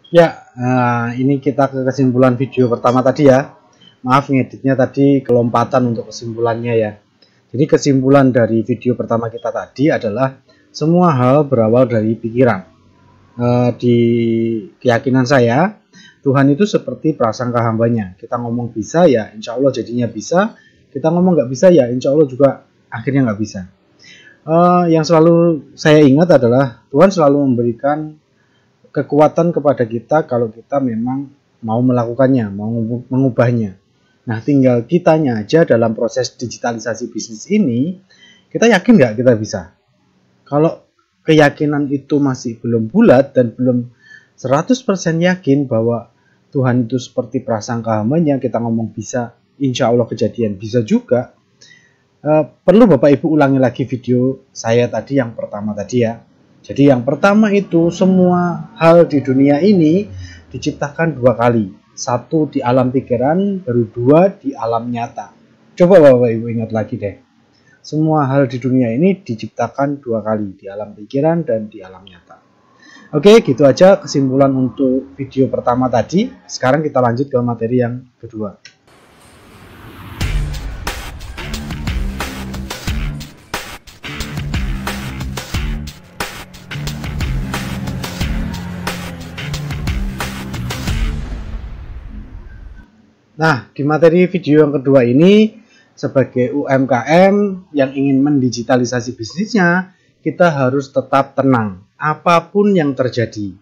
Ya, ini kita ke kesimpulan video pertama tadi ya. Maaf ngeditnya tadi kelompatan untuk kesimpulannya ya. Jadi kesimpulan dari video pertama kita tadi adalah semua hal berawal dari pikiran. Di keyakinan saya, Tuhan itu seperti prasangka hambanya. Kita ngomong bisa ya insya Allah jadinya bisa. Kita ngomong nggak bisa ya insya Allah juga akhirnya nggak bisa. Yang selalu saya ingat adalah Tuhan selalu memberikan kekuatan kepada kita kalau kita memang mau melakukannya, mau mengubahnya. Nah, tinggal kitanya aja dalam proses digitalisasi bisnis ini, kita yakin nggak kita bisa? Kalau keyakinan itu masih belum bulat dan belum 100% yakin bahwa Tuhan itu seperti prasangka hambanya, kita ngomong bisa, insya Allah kejadian bisa juga. Perlu Bapak Ibu ulangi lagi video saya tadi yang pertama tadi ya. Jadi yang pertama itu semua hal di dunia ini diciptakan dua kali. Satu di alam pikiran, baru dua di alam nyata. Coba Bapak Ibu ingat lagi deh. Semua hal di dunia ini diciptakan dua kali, di alam pikiran dan di alam nyata. Oke, gitu aja kesimpulan untuk video pertama tadi. Sekarang kita lanjut ke materi yang kedua. Nah, di materi video yang kedua ini, sebagai UMKM yang ingin mendigitalisasi bisnisnya, kita harus tetap tenang, apapun yang terjadi.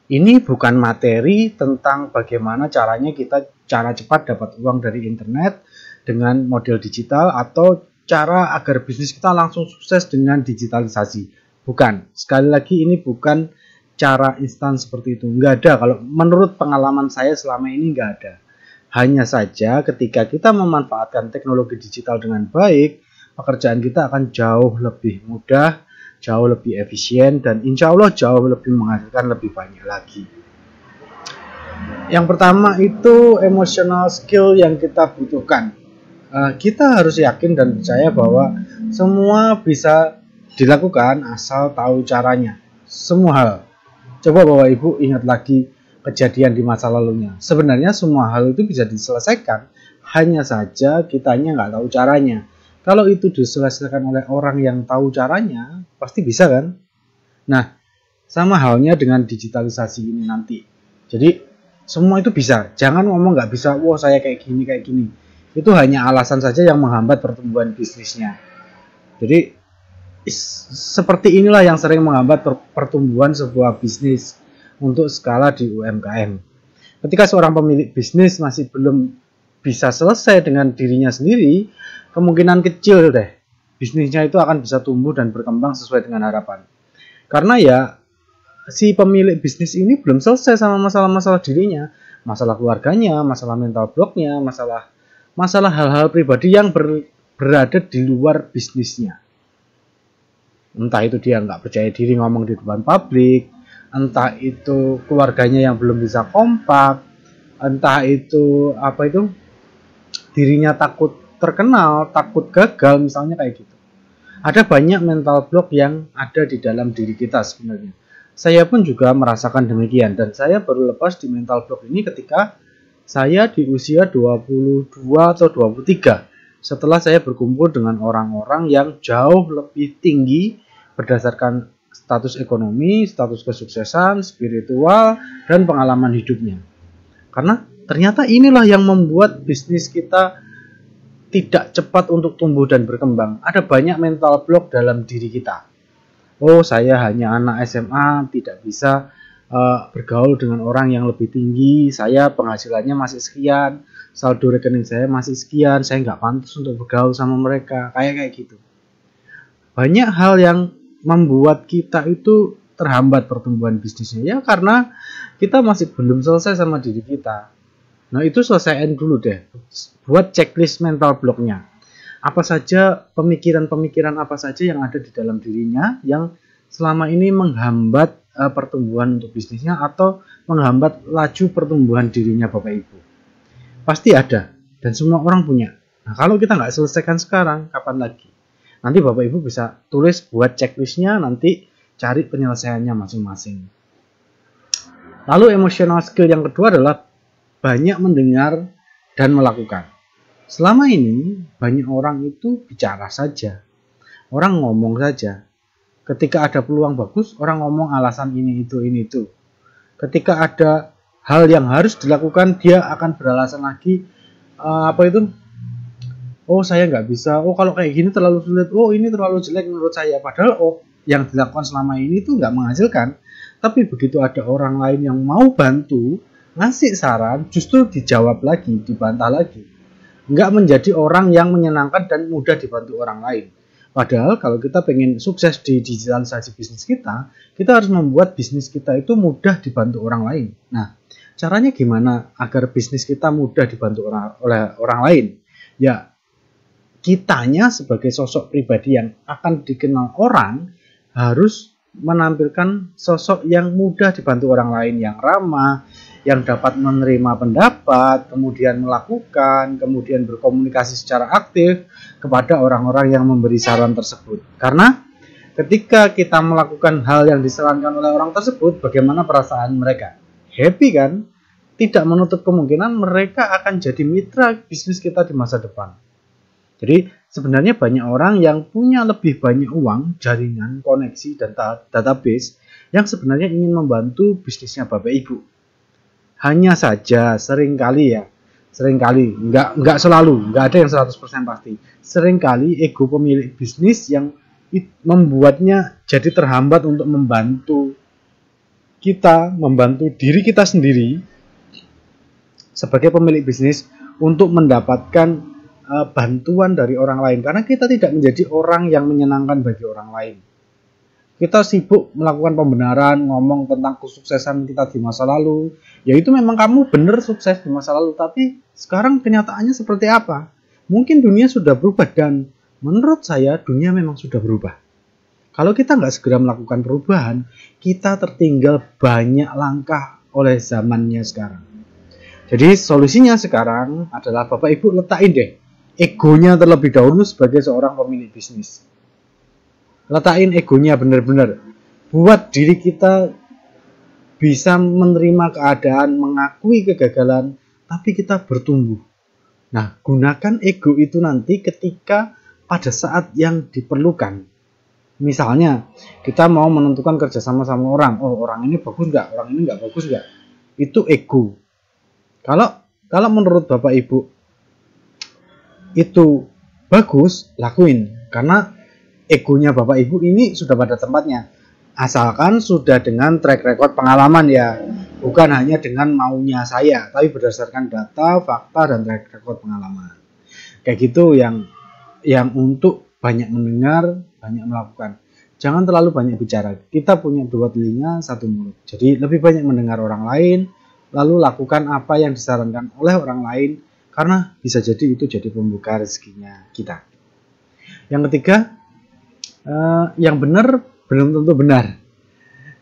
Ini bukan materi tentang bagaimana caranya kita cara cepat dapat uang dari internet dengan model digital atau cara agar bisnis kita langsung sukses dengan digitalisasi. Bukan, sekali lagi ini bukan cara instan seperti itu. Nggak ada, kalau menurut pengalaman saya selama ini nggak ada. Hanya saja ketika kita memanfaatkan teknologi digital dengan baik, pekerjaan kita akan jauh lebih mudah, jauh lebih efisien, dan insya Allah jauh lebih menghasilkan lebih banyak lagi. Yang pertama itu emotional skill yang kita butuhkan. Kita harus yakin dan percaya bahwa semua bisa dilakukan asal tahu caranya. Semua hal. Coba Bapak Ibu ingat lagi kejadian di masa lalunya. Sebenarnya semua hal itu bisa diselesaikan, hanya saja kitanya nggak tahu caranya. Kalau itu diselesaikan oleh orang yang tahu caranya, pasti bisa kan? Nah, sama halnya dengan digitalisasi ini nanti. Jadi semua itu bisa. Jangan ngomong nggak bisa, wah saya kayak gini kayak gini. Itu hanya alasan saja yang menghambat pertumbuhan bisnisnya. Jadi seperti inilah yang sering menghambat pertumbuhan sebuah bisnis untuk skala di UMKM. Ketika seorang pemilik bisnis masih belum bisa selesai dengan dirinya sendiri, kemungkinan kecil deh bisnisnya itu akan bisa tumbuh dan berkembang sesuai dengan harapan. Karena ya si pemilik bisnis ini belum selesai sama masalah-masalah dirinya, masalah keluarganya, masalah mental blocknya, masalah hal-hal pribadi yang berada di luar bisnisnya. Entah itu dia nggak percaya diri ngomong di depan publik, entah itu keluarganya yang belum bisa kompak, entah itu dirinya takut terkenal, takut gagal misalnya kayak gitu. Ada banyak mental block yang ada di dalam diri kita sebenarnya. Saya pun juga merasakan demikian dan saya baru lepas di mental block ini ketika saya di usia 22 atau 23. Setelah saya berkumpul dengan orang-orang yang jauh lebih tinggi berdasarkan status ekonomi, status kesuksesan, spiritual, dan pengalaman hidupnya. Karena ternyata inilah yang membuat bisnis kita tidak cepat untuk tumbuh dan berkembang. Ada banyak mental block dalam diri kita. Oh, saya hanya anak SMA, tidak bisa bergaul dengan orang yang lebih tinggi. Saya penghasilannya masih sekian, saldo rekening saya masih sekian, saya nggak pantas untuk bergaul sama mereka. Kayak gitu. Banyak hal yang membuat kita itu terhambat pertumbuhan bisnisnya ya karena kita masih belum selesai sama diri kita. Nah itu selesaiin dulu deh, buat checklist mental blocknya. Apa saja pemikiran-pemikiran apa saja yang ada di dalam dirinya yang selama ini menghambat pertumbuhan untuk bisnisnya atau menghambat laju pertumbuhan dirinya Bapak Ibu. Pasti ada dan semua orang punya. Nah kalau kita nggak selesaikan sekarang, kapan lagi? Nanti Bapak Ibu bisa tulis buat checklistnya, nanti cari penyelesaiannya masing-masing. Lalu emotional skill yang kedua adalah banyak mendengar dan melakukan. Selama ini banyak orang itu bicara saja, orang ngomong saja. Ketika ada peluang bagus, orang ngomong alasan ini itu. Ketika ada hal yang harus dilakukan, dia akan beralasan lagi, oh saya nggak bisa, oh kalau kayak gini terlalu sulit, oh ini terlalu jelek menurut saya. Padahal yang dilakukan selama ini tuh nggak menghasilkan. Tapi begitu ada orang lain yang mau bantu, ngasih saran, justru dijawab lagi, dibantah lagi. Nggak menjadi orang yang menyenangkan dan mudah dibantu orang lain. Padahal kalau kita pengen sukses di digitalisasi bisnis kita harus membuat bisnis kita itu mudah dibantu orang lain. Nah, caranya gimana agar bisnis kita mudah dibantu oleh orang lain? Ya, kitanya sebagai sosok pribadi yang akan dikenal orang harus menampilkan sosok yang mudah dibantu orang lain, yang ramah, yang dapat menerima pendapat, kemudian melakukan, kemudian berkomunikasi secara aktif kepada orang-orang yang memberi saran tersebut. Karena ketika kita melakukan hal yang disarankan oleh orang tersebut, bagaimana perasaan mereka? Happy kan? Tidak menutup kemungkinan mereka akan jadi mitra bisnis kita di masa depan. Jadi sebenarnya banyak orang yang punya lebih banyak uang, jaringan, koneksi, dan database yang sebenarnya ingin membantu bisnisnya Bapak Ibu. Hanya saja seringkali, nggak selalu, nggak ada yang 100% pasti. Seringkali ego pemilik bisnis yang membuatnya jadi terhambat untuk membantu diri kita sendiri sebagai pemilik bisnis untuk mendapatkan bantuan dari orang lain, karena kita tidak menjadi orang yang menyenangkan bagi orang lain. Kita sibuk melakukan pembenaran, ngomong tentang kesuksesan kita di masa lalu. Ya itu memang kamu benar sukses di masa lalu, tapi sekarang kenyataannya seperti apa? Mungkin dunia sudah berubah, dan menurut saya dunia memang sudah berubah. Kalau kita nggak segera melakukan perubahan, kita tertinggal banyak langkah oleh zamannya sekarang. Jadi solusinya sekarang adalah Bapak Ibu letakin deh egonya terlebih dahulu sebagai seorang pemilik bisnis. Letakin egonya benar-benar. Buat diri kita bisa menerima keadaan, mengakui kegagalan, tapi kita bertumbuh. Nah, gunakan ego itu nanti ketika pada saat yang diperlukan. Misalnya, kita mau menentukan kerjasama sama orang. Oh, orang ini bagus nggak? Orang ini nggak bagus nggak? Itu ego. Kalau menurut Bapak Ibu itu bagus, lakuin. Karena egonya Bapak Ibu ini sudah pada tempatnya. Asalkan sudah dengan track record pengalaman ya. Bukan hanya dengan maunya saya, tapi berdasarkan data, fakta, dan track record pengalaman. Kayak gitu yang untuk banyak mendengar, banyak melakukan. Jangan terlalu banyak bicara. Kita punya 2 telinga, 1 mulut. Jadi lebih banyak mendengar orang lain, lalu lakukan apa yang disarankan oleh orang lain, karena bisa jadi itu jadi pembuka rezekinya kita. Yang ketiga, yang benar belum tentu benar.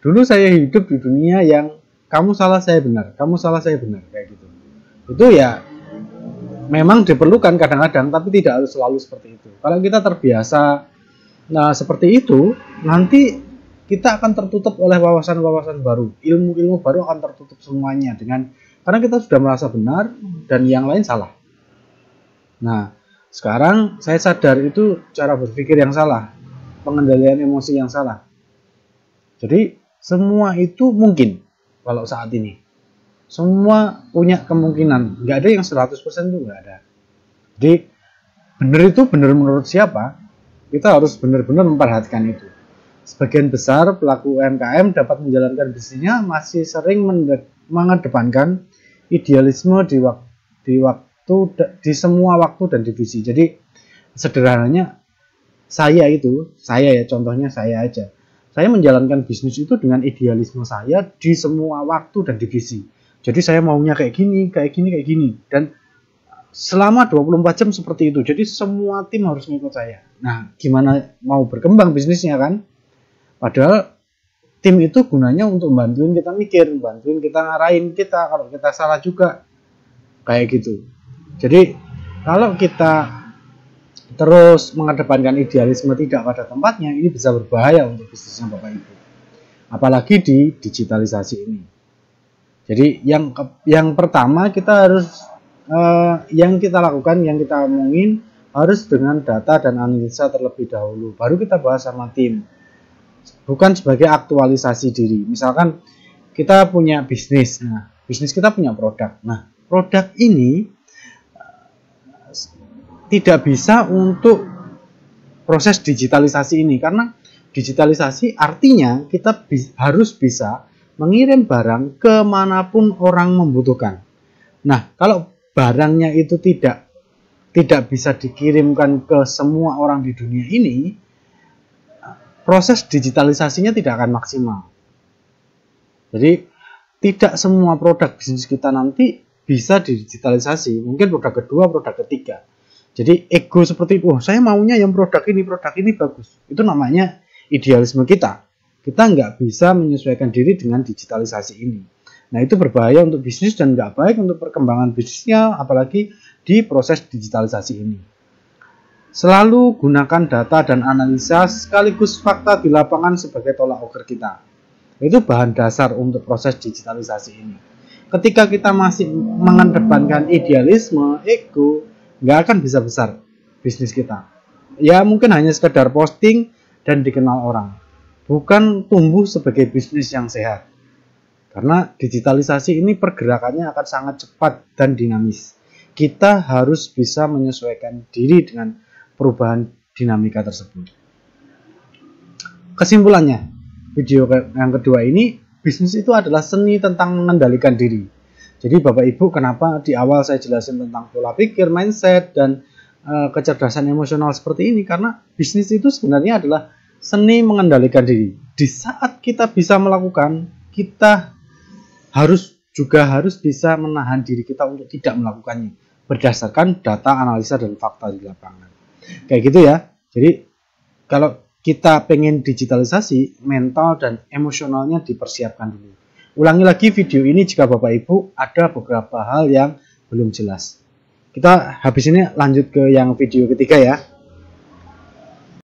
Dulu saya hidup di dunia yang kamu salah saya benar, kamu salah saya benar, kayak gitu. Itu ya memang diperlukan kadang-kadang, tapi tidak harus selalu seperti itu. Kalau kita terbiasa seperti itu, nanti kita akan tertutup oleh wawasan-wawasan baru, ilmu-ilmu baru akan tertutup semuanya karena kita sudah merasa benar dan yang lain salah. Nah, sekarang saya sadar itu cara berpikir yang salah, pengendalian emosi yang salah. Jadi semua itu mungkin kalau saat ini. Semua punya kemungkinan, nggak ada yang 100% itu nggak ada. Jadi benar itu benar menurut siapa? Kita harus benar-benar memperhatikan itu. Sebagian besar pelaku UMKM dapat menjalankan bisnisnya masih sering mengedepankan idealisme di semua waktu dan divisi. Jadi sederhananya saya contohnya saya aja. Saya menjalankan bisnis itu dengan idealisme saya di semua waktu dan divisi. Jadi saya maunya kayak gini. Dan selama 24 jam seperti itu. Jadi semua tim harus ngikut saya. Nah, gimana mau berkembang bisnisnya kan? Padahal tim itu gunanya untuk bantuin kita mikir, bantuin kita ngarahin kita kalau kita salah juga. Kayak gitu. Jadi kalau kita terus mengedepankan idealisme tidak pada tempatnya, ini bisa berbahaya untuk bisnisnya Bapak Ibu. Apalagi di digitalisasi ini. Jadi yang pertama kita harus yang kita lakukan, yang kita omongin harus dengan data dan analisa terlebih dahulu. Baru kita bahas sama tim. Bukan sebagai aktualisasi diri. Misalkan kita punya bisnis. Nah, bisnis kita punya produk. Nah, produk ini tidak bisa untuk proses digitalisasi ini, karena digitalisasi artinya kita harus bisa mengirim barang kemanapun orang membutuhkan. Nah, kalau barangnya itu tidak bisa dikirimkan ke semua orang di dunia ini, proses digitalisasinya tidak akan maksimal. Jadi tidak semua produk bisnis kita nanti bisa digitalisasi. Mungkin produk kedua, produk ketiga. Jadi ego seperti itu, saya maunya yang produk ini bagus. Itu namanya idealisme kita. Kita nggak bisa menyesuaikan diri dengan digitalisasi ini. Nah, itu berbahaya untuk bisnis dan nggak baik untuk perkembangan bisnisnya, apalagi di proses digitalisasi ini. Selalu gunakan data dan analisa sekaligus fakta di lapangan sebagai tolak ukur kita. Itu bahan dasar untuk proses digitalisasi ini. Ketika kita masih mengedepankan idealisme, ego, nggak akan bisa besar bisnis kita. Ya mungkin hanya sekedar posting dan dikenal orang. Bukan tumbuh sebagai bisnis yang sehat. Karena digitalisasi ini pergerakannya akan sangat cepat dan dinamis. Kita harus bisa menyesuaikan diri dengan perubahan dinamika tersebut. Kesimpulannya, video yang kedua ini, bisnis itu adalah seni tentang mengendalikan diri. Jadi Bapak Ibu, kenapa di awal saya jelasin tentang pola pikir, mindset, dan kecerdasan emosional seperti ini? Karena bisnis itu sebenarnya adalah seni mengendalikan diri. Di saat kita bisa melakukan, kita harus bisa menahan diri kita untuk tidak melakukannya berdasarkan data, analisa, dan fakta di lapangan. Kayak gitu ya. Jadi kalau kita pengen digitalisasi, mental dan emosionalnya dipersiapkan dulu. Ulangi lagi video ini jika Bapak Ibu ada beberapa hal yang belum jelas. Kita habis ini lanjut ke yang video ketiga ya.